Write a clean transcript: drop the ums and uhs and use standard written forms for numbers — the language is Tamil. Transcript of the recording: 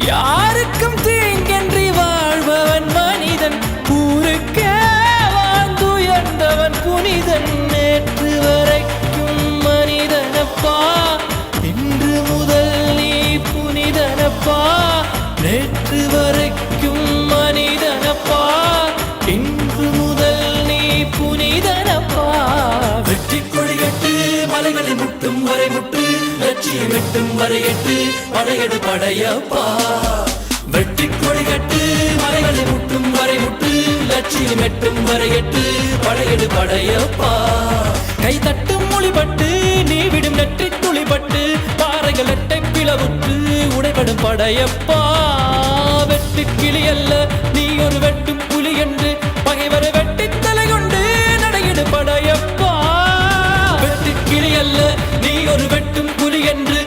யாருக்கும் தீங்கன்றி வாழ்பவன் மனிதன், ஊருக்கே வாழ்ந்துயர்ந்தவன் புனிதன். நேற்று வரைக்கும் மனிதனப்பா, இன்று முதல் நீ புனிதனப்பா. நேற்று வரைக்கும் மனிதனப்பா, இன்று முதல் நீ புனிதனப்பா. வெற்றி கொடிகட்டு மலைகளை முட்டும் வரை முட்டு, லட்சியம் எட்டும் வரை எட்டு, படையெடு படையப்பா. வெற்றி கொடிகட்டு மலைகளை முட்டும் வரை முட்டு, லட்சியம் எட்டும் வரை எட்டு, படையெடு படையப்பா. கை தட்டும் மொழிபட்டு நீ விடும் நெற்றி துளிபட்டு, பாறைகள் எட்டை பிளவுற்று உடைபடும் படையப்பா. வெட்டு கிளி அல்ல நீ ஒரு வெட்டும் புலி என்று, பகைவரை வெட்டி தலை கொண்டு நடையிடு படையப்பா. வெட்டு கிளி அல்ல நீ ஒரு வெட்டும் புலி என்று,